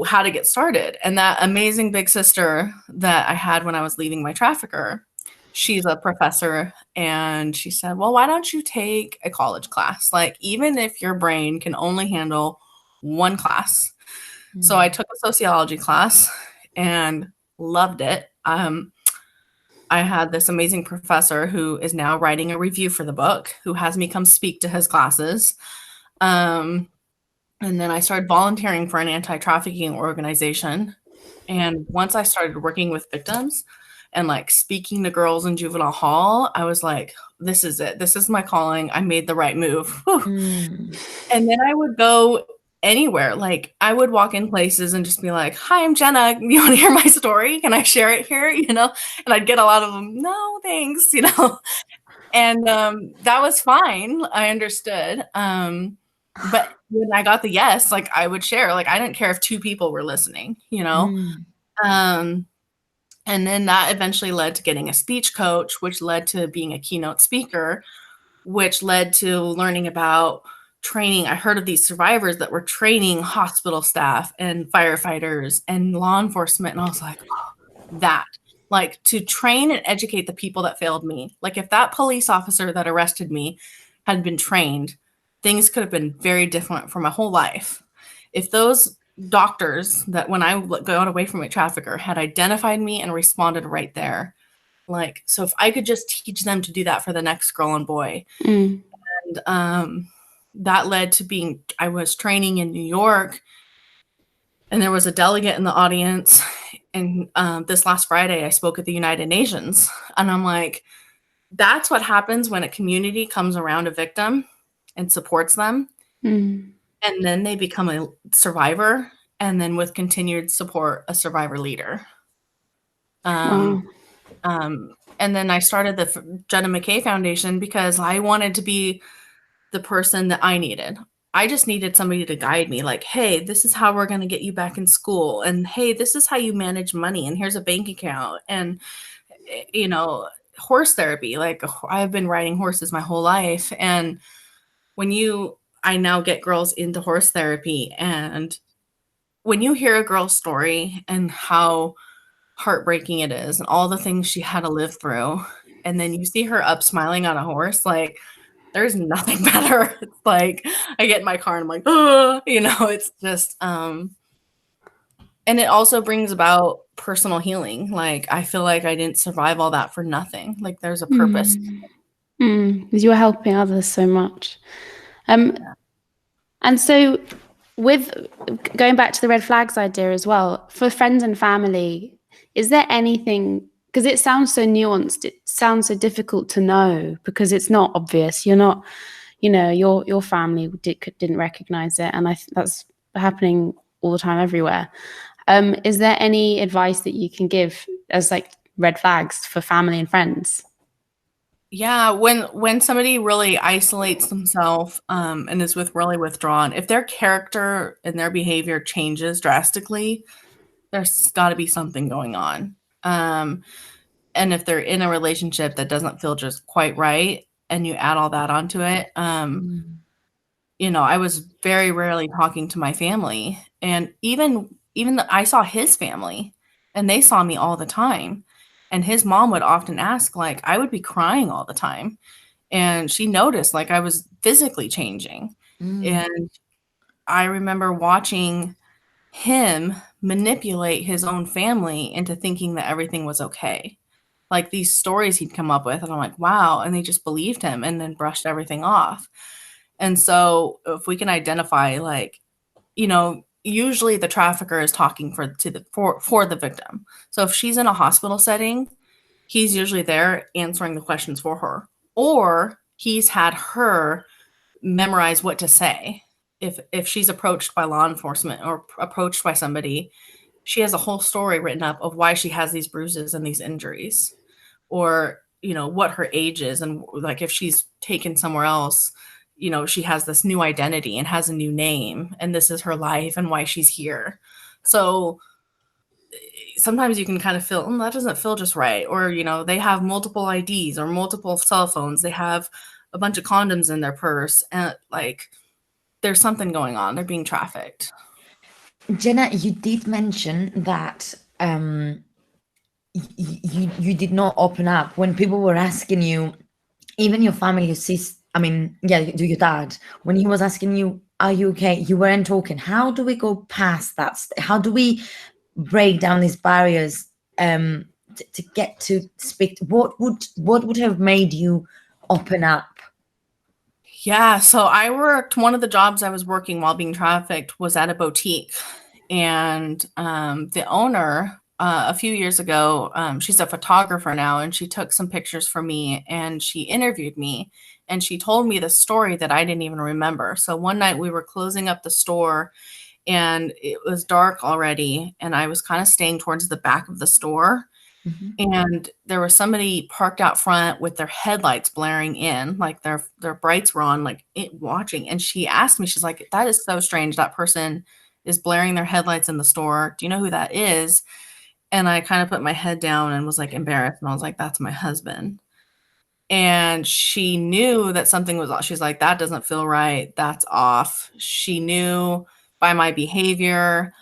how to get started. And that amazing big sister that I had when I was leaving my trafficker, she's a professor, and she said, well, why don't you take a college class? Like, even if your brain can only handle one class. So I took a sociology class and loved it. I had this amazing professor who is now writing a review for the book, who has me come speak to his classes. And then I started volunteering for an anti-trafficking organization. And once I started working with victims and like speaking to girls in juvenile hall, I was like, this is it. This is my calling. I made the right move. And then I would go anywhere. Like, I would walk in places and just be like, hi, I'm Jenna. You want to hear my story? Can I share it here? And I'd get a lot of them, no, thanks, and that was fine. I understood. But when I got the yes, like, I would share. Like, I didn't care if 2 people were listening, and then that eventually led to getting a speech coach, which led to being a keynote speaker, which led to learning about training. I heard of these survivors that were training hospital staff and firefighters and law enforcement. And I was like, oh, like, to train and educate the people that failed me. Like, if that police officer that arrested me had been trained, things could have been very different for my whole life. If those doctors that when I got away from my trafficker had identified me and responded right there, like, so if I could just teach them to do that for the next girl and boy. And that led to I was training in New York, and there was a delegate in the audience. And this last Friday, I spoke at the United Nations, and I'm like, that's what happens when a community comes around a victim and supports them. And then they become a survivor. And then with continued support, a survivor leader. And then I started the Jenna McKaye Foundation because I wanted to be the person that I needed. I just needed somebody to guide me, like, hey, this is how we're going to get you back in school. And hey, this is how you manage money. And here's a bank account. And, horse therapy. Like, I've been riding horses my whole life. And I now get girls into horse therapy. And when you hear a girl's story and how heartbreaking it is and all the things she had to live through, and then you see her up smiling on a horse, like, there's nothing better. It's like, I get in my car and I'm like, oh, it's just, And it also brings about personal healing. Like, I feel like I didn't survive all that for nothing. Like, there's a purpose. Because you're helping others so much. And so with going back to the red flags idea as well, for friends and family, is there anything, because it sounds so nuanced, it sounds so difficult to know because it's not obvious. You're not, your family didn't recognize it. And that's happening all the time everywhere. Is there any advice that you can give as like red flags for family and friends? Yeah, when somebody really isolates themselves and is really withdrawn, if their character and their behavior changes drastically, there's got to be something going on. And if they're in a relationship that doesn't feel just quite right, and you add all that onto it, I was very rarely talking to my family, and even I saw his family, and they saw me all the time, and his mom would often ask, like, I would be crying all the time. And she noticed, like, I was physically changing. And I remember watching him manipulate his own family into thinking that everything was okay. Like, these stories he'd come up with, and I'm like, wow, and they just believed him and then brushed everything off. And so if we can identify, like, usually the trafficker is talking for the victim. So if she's in a hospital setting, he's usually there answering the questions for her, or he's had her memorize what to say. If she's approached by law enforcement or approached by somebody, she has a whole story written up of why she has these bruises and these injuries, or what her age is, and like if she's taken somewhere else, she has this new identity and has a new name, and this is her life and why she's here. So sometimes you can kind of feel that doesn't feel just right, or they have multiple IDs or multiple cell phones, they have a bunch of condoms in their purse, and like there's something going on, they're being trafficked. Jenna, you did mention that you did not open up when people were asking you, even your family, your sis, your dad, when he was asking you, are you okay? You weren't talking. How do we go past that? How do we break down these barriers to get to speak? What would have made you open up? Yeah, so one of the jobs I was working while being trafficked was at a boutique, and the owner, a few years ago, she's a photographer now, and she took some pictures for me, and she interviewed me, and she told me the story that I didn't even remember. So one night we were closing up the store, and it was dark already, and I was kind of staying towards the back of the store. And there was somebody parked out front with their headlights blaring in, like their brights were on, like watching. And she asked me, she's like, that is so strange. That person is blaring their headlights in the store. Do you know who that is? And I kind of put my head down and was like embarrassed. And I was like, that's my husband. And she knew that something was off. She's like, that doesn't feel right. That's off. She knew by my behavior,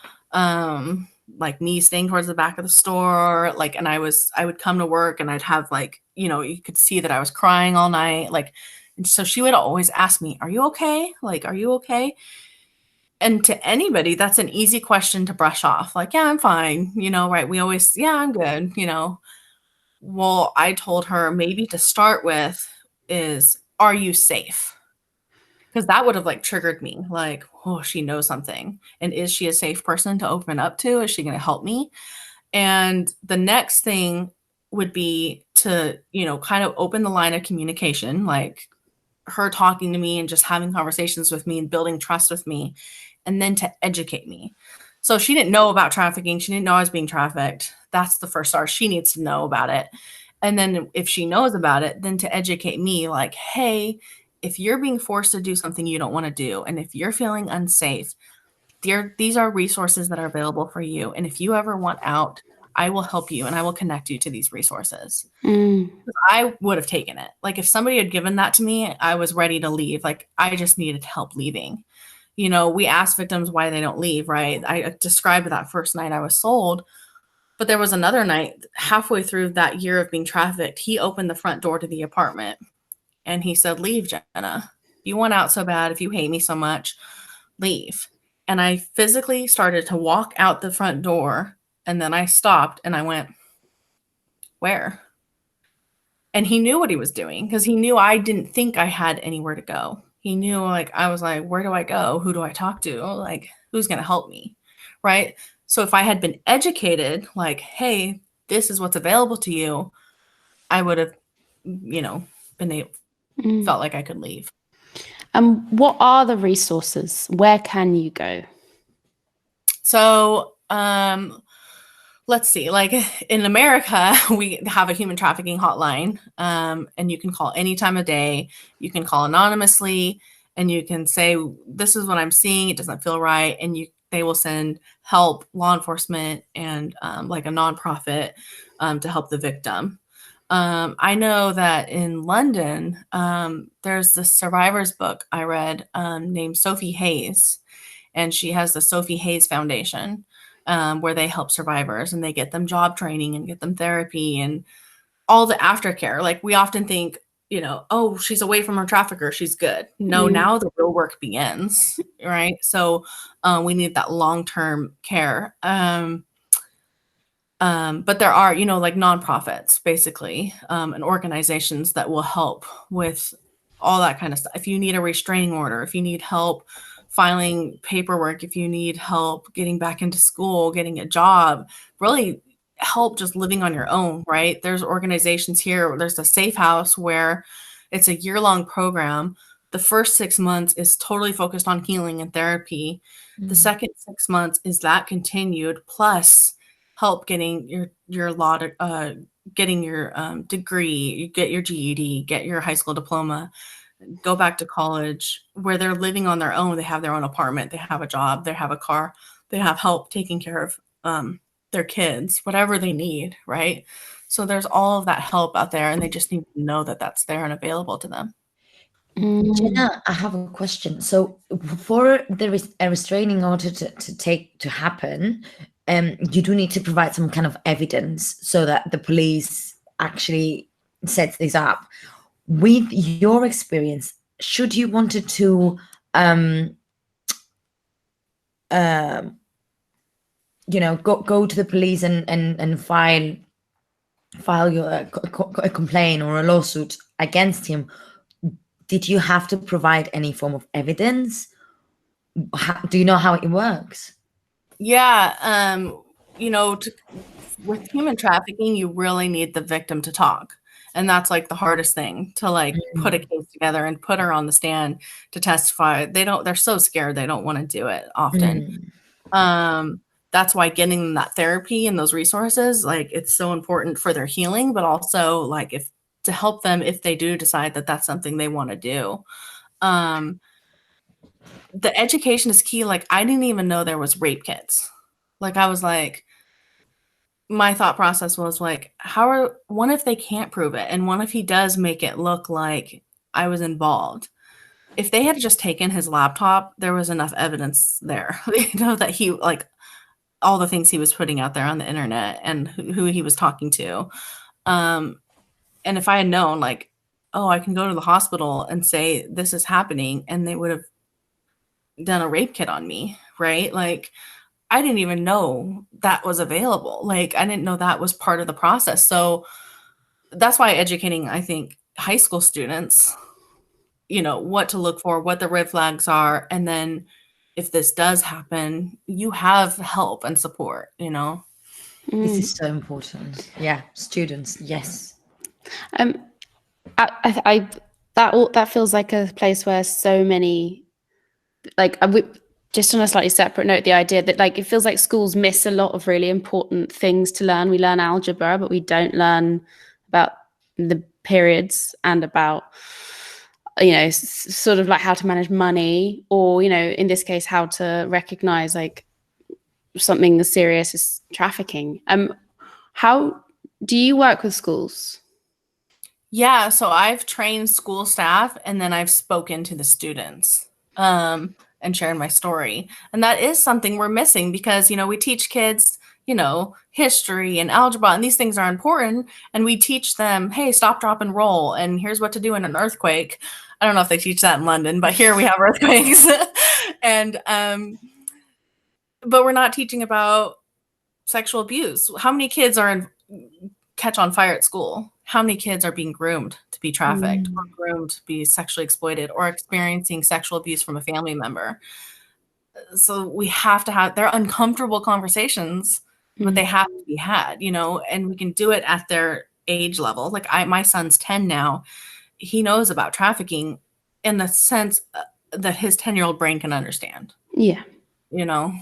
like me staying towards the back of the store, like, and I would come to work and I'd have like, you could see that I was crying all night. Like, and so she would always ask me, are you okay? Like, are you okay? And to anybody, that's an easy question to brush off. Like, yeah, I'm fine. Right. We always, yeah, I'm good. Well, I told her maybe to start with is, are you safe? Because that would have like triggered me, like, oh, she knows something. And is she a safe person to open up to? Is she going to help me? And the next thing would be to, kind of open the line of communication, like her talking to me and just having conversations with me and building trust with me, and then to educate me. So she didn't know about trafficking. She didn't know I was being trafficked. That's the first start. She needs to know about it. And then if she knows about it, then to educate me, like, hey, if you're being forced to do something you don't want to do, and if you're feeling unsafe, these are resources that are available for you. And if you ever want out, I will help you and I will connect you to these resources. I would have taken it. Like, if somebody had given that to me, I was ready to leave. Like, I just needed help leaving. We ask victims why they don't leave, right? I described that first night I was sold, but there was another night halfway through that year of being trafficked. He opened the front door to the apartment and he said, leave, Jenna. If you want out so bad, if you hate me so much, leave. And I physically started to walk out the front door, and then I stopped and I went, where? And he knew what he was doing because he knew I didn't think I had anywhere to go. He knew, like, I was like, where do I go? Who do I talk to? Like, who's going to help me? Right. So if I had been educated, like, hey, this is what's available to you, I would have, been able, felt like I could leave. What are the resources? Where can you go? So, let's see, like in America, we have a human trafficking hotline, and you can call any time of day. You can call anonymously and you can say, this is what I'm seeing. It doesn't feel right. And they will send help, law enforcement, and like a nonprofit to help the victim. I know that in London, there's this survivor's book I read named Sophie Hayes, and she has the Sophie Hayes Foundation, where they help survivors and they get them job training and get them therapy and all the aftercare. Like, we often think, oh, she's away from her trafficker, she's good. No, now the real work begins, right? So we need that long-term care. But there are, like nonprofits, basically, and organizations that will help with all that kind of stuff. If you need a restraining order, if you need help filing paperwork, if you need help getting back into school, getting a job, really help just living on your own, right? There's organizations here. There's a Safe House where it's a year-long program. The first 6 months is totally focused on healing and therapy. The second 6 months is that continued, plus help getting your law, getting your degree, you get your GED, get your high school diploma, go back to college, where they're living on their own. They have their own apartment, they have a job, they have a car, they have help taking care of their kids, whatever they need, right? So there's all of that help out there, and they just need to know that that's there and available to them. Jenna, I have a question. So for a restraining order to happen, you do need to provide some kind of evidence so that the police actually sets this up. With your experience, should you wanted to go to the police and file a complaint or a lawsuit against him, did you have to provide any form of evidence? Do you know how it works? Yeah. With human trafficking, you really need the victim to talk. And that's like the hardest thing, to like put a case together and put her on the stand to testify. They're so scared. They don't want to do it often. That's why getting them that therapy and those resources, like, it's so important for their healing, but also like to help them if they do decide that that's something they want to do. The education is key. Like, I didn't even know there was rape kits. Like, I was like, my thought process was like, what if they can't prove it? And what if he does make it look like I was involved? If they had just taken his laptop, there was enough evidence there, that he, like, all the things he was putting out there on the internet and who he was talking to. And if I had known, like, oh, I can go to the hospital and say this is happening, and they would have done a rape kit on me, right? Like, I didn't even know that was available. Like, I didn't know that was part of the process. So that's why educating, I think, high school students, what to look for, what the red flags are. And then if this does happen, you have help and support, This is so important. Yeah, students, yes. That feels like a place where so many, like, just on a slightly separate note, the idea that, like, it feels like schools miss a lot of really important things to learn. We learn algebra, but we don't learn about the periods and about, sort of like how to manage money, or, in this case, how to recognize like something as serious as trafficking. How do you work with schools? Yeah, so I've trained school staff, and then I've spoken to the students and shared my story. And that is something we're missing, because, we teach kids, history and algebra, and these things are important. And we teach them, hey, stop, drop, and roll, and here's what to do in an earthquake. I don't know if they teach that in London, but here we have earthquakes. And but we're not teaching about sexual abuse. How many kids are catch on fire at school? How many kids are being groomed to be trafficked or groomed to be sexually exploited or experiencing sexual abuse from a family member? So we have to have, they're uncomfortable conversations, but they have to be had, you know, and we can do it at their age level. Like my son's 10 now. He knows about trafficking in the sense that his 10-year-old brain can understand. Yeah. You know?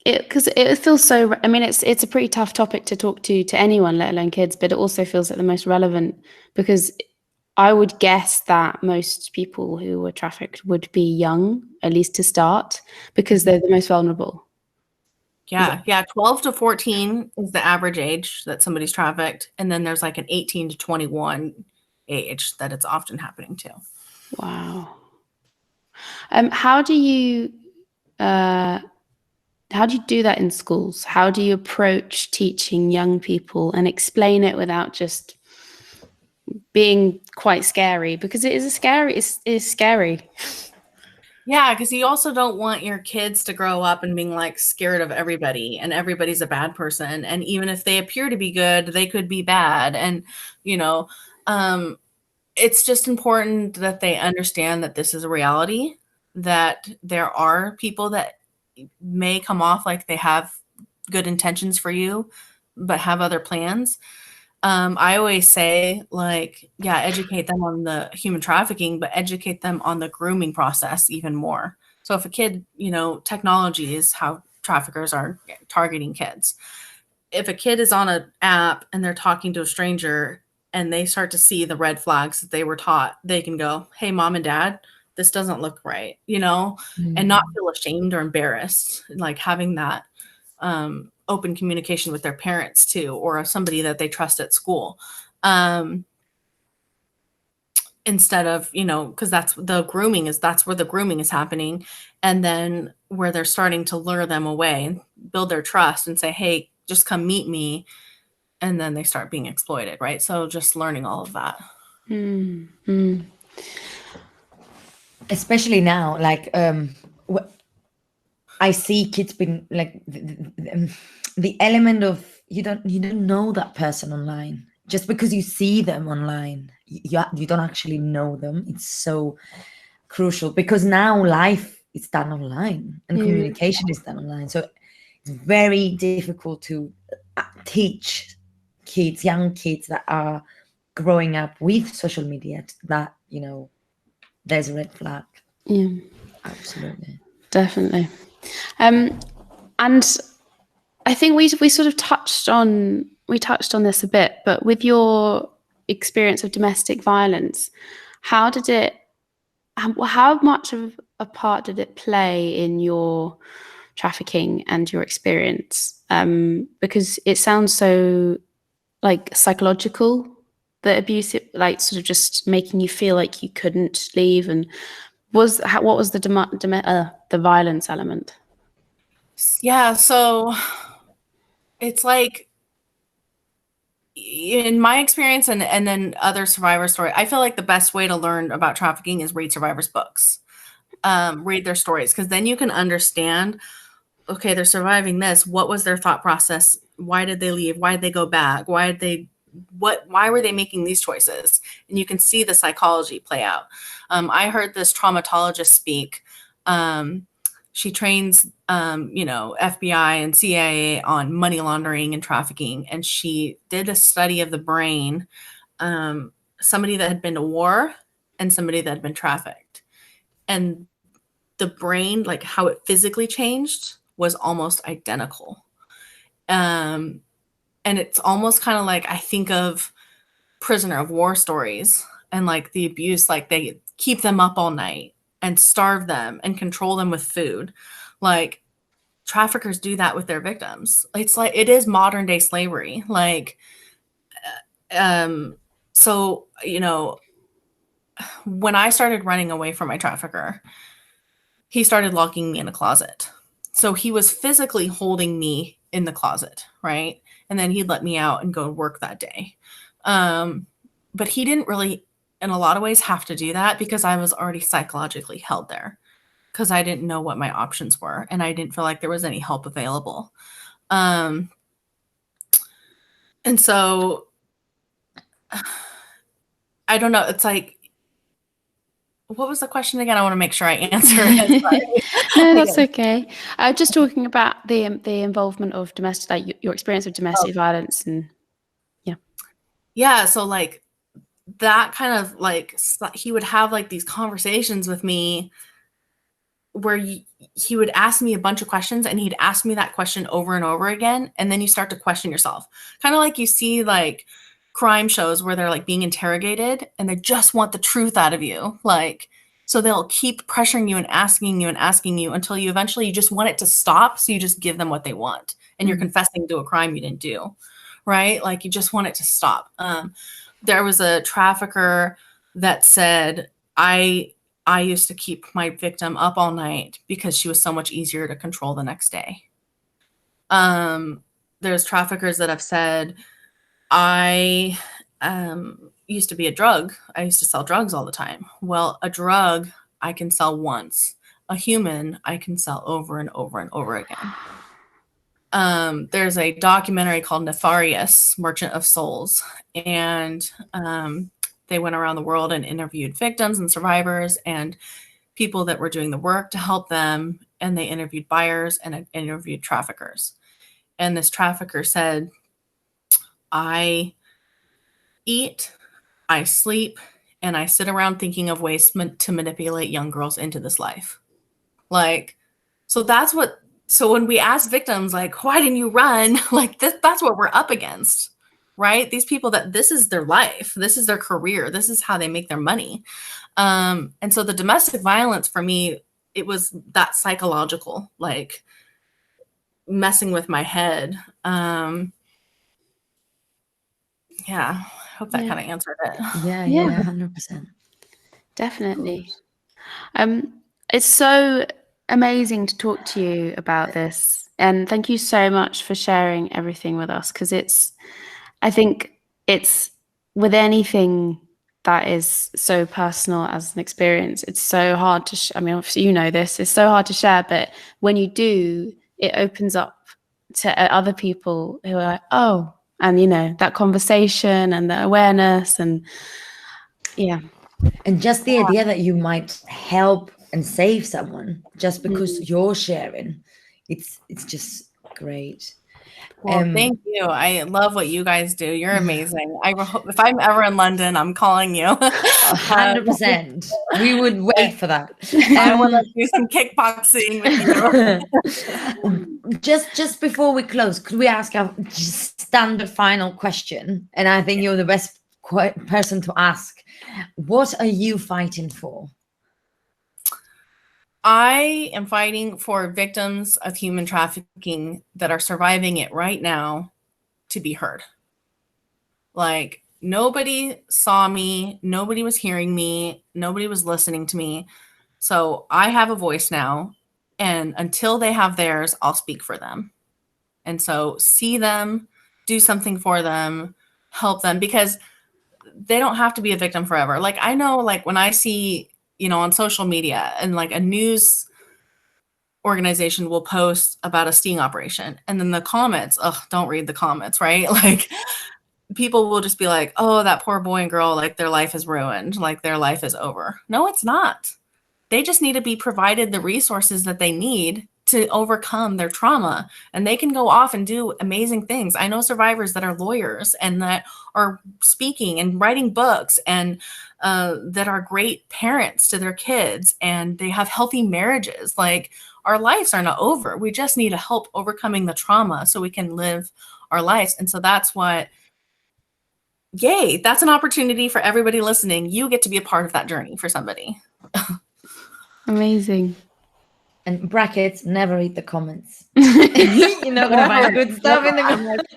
Because it feels so, I mean, it's a pretty tough topic to talk to anyone, let alone kids, but it also feels like the most relevant, because I would guess that most people who were trafficked would be young, at least to start, because they're the most vulnerable. Yeah. 12 to 14 is the average age that somebody's trafficked. And then there's like an 18 to 21 age that it's often happening to. Wow. How do you do that in schools? How do you approach teaching young people and explain it without just being quite scary? Because it is scary. Yeah, because you also don't want your kids to grow up and being like scared of everybody and everybody's a bad person. And even if they appear to be good, they could be bad. And, you know, it's just important that they understand that this is a reality, that there are people that may come off like they have good intentions for you, but have other plans. I always say, like, yeah, educate them on the human trafficking, but educate them on the grooming process even more. So if a kid, you know, technology is how traffickers are targeting kids. If a kid is on an app and they're talking to a stranger and they start to see the red flags that they were taught, they can go, hey, mom and dad, this doesn't look right, you know, and not feel ashamed or embarrassed, like having that open communication with their parents too, or somebody that they trust at school. Instead of, you know, because that's where the grooming is happening. And then where they're starting to lure them away and build their trust and say, hey, just come meet me. And then they start being exploited, right? So just learning all of that. Especially now, like I see kids being like the element of you don't know that person online. Just because you see them online, you don't actually know them. It's so crucial because now life is done online and communication is done online. So it's very difficult to teach kids, young kids that are growing up with social media, that, you know, there's a red flag. Yeah, absolutely, definitely. And I think we sort of touched on this a bit, but with your experience of domestic violence, how much of a part did it play in your trafficking and your experience? Because it sounds so like psychological, the abuse, like sort of just making you feel like you couldn't leave. And what was the violence element? Yeah, so it's like, in my experience and then other survivor story, I feel like the best way to learn about trafficking is read survivors' books, read their stories, because then you can understand, okay, they're surviving this. What was their thought process? Why did they leave? Why did they go back? Why were they making these choices? And you can see the psychology play out. I heard this traumatologist speak. She trains, you know, FBI and CIA on money laundering and trafficking. And she did a study of the brain, somebody that had been to war and somebody that had been trafficked. And the brain, like how it physically changed, was almost identical. And it's almost kind of like I think of prisoner of war stories and like the abuse, like they keep them up all night and starve them and control them with food. Like traffickers do that with their victims. It's like, it is modern day slavery. Like, so, you know, when I started running away from my trafficker, he started locking me in a closet. So he was physically holding me in the closet, right? And then he'd let me out and go to work that day. But he didn't really, in a lot of ways, have to do that because I was already psychologically held there. because I didn't know what my options were, and I didn't feel like there was any help available. And so I don't know. It's like, what was the question again? I want to make sure I answer it. No, that's okay. Just talking about the involvement of domestic, like your experience of domestic violence, and yeah. So like that kind of like, he would have like these conversations with me where he would ask me a bunch of questions, and he'd ask me that question over and over again. And then you start to question yourself, kind of like you see like crime shows where they're like being interrogated and they just want the truth out of you. Like, so they'll keep pressuring you and asking you and asking you until you eventually, you just want it to stop. So you just give them what they want, and you're confessing to a crime you didn't do, right? Like you just want it to stop. There was a trafficker that said, I used to keep my victim up all night because she was so much easier to control the next day. There's traffickers that have said, I used to be a drug. I used to sell drugs all the time. Well, a drug I can sell once. A human I can sell over and over and over again. There's a documentary called Nefarious, Merchant of Souls. And they went around the world and interviewed victims and survivors and people that were doing the work to help them. And they interviewed buyers and interviewed traffickers. And this trafficker said, I eat, I sleep, and I sit around thinking of ways to manipulate young girls into this life. Like, so when we ask victims, like, why didn't you run? Like, that's what we're up against, right? These people that this is their life, this is their career, this is how they make their money. And so the domestic violence for me, it was that psychological, like messing with my head. Yeah, I hope that kind of answered it. Yeah, 100%. Definitely. It's so amazing to talk to you about this, and thank you so much for sharing everything with us, because I think it's with anything that is so personal as an experience, it's so hard to I mean, obviously you know this, it's so hard to share, but when you do, it opens up to other people who are like, oh, and you know, that conversation and the awareness, and and just the idea that you might help and save someone just because you're sharing, it's just great. Well, thank you. I love what you guys do. You're amazing. If I'm ever in London, I'm calling you. 100%. We would wait for that. I want to do some kickboxing with you. Just before we close, could we ask a standard final question? And I think you're the best person to ask. What are you fighting for? I am fighting for victims of human trafficking that are surviving it right now to be heard. Like, nobody saw me, nobody was hearing me, nobody was listening to me. So I have a voice now, and until they have theirs, I'll speak for them. And so see them, do something for them, help them, because they don't have to be a victim forever. Like, I know, like, when I see, you know, on social media and like a news organization will post about a sting operation, and then the comments, don't read the comments, right? Like, people will just be like, oh, that poor boy and girl, like their life is ruined, like their life is over. No, it's not. They just need to be provided the resources that they need to overcome their trauma, and they can go off and do amazing things. I know survivors that are lawyers and that are speaking and writing books, and that are great parents to their kids, and they have healthy marriages. Like, our lives are not over. We just need to help overcoming the trauma so we can live our lives. And so that's what, yay, that's an opportunity for everybody listening. You get to be a part of that journey for somebody. Amazing. And brackets, never read the comments. You're not going to find good stuff in the comments.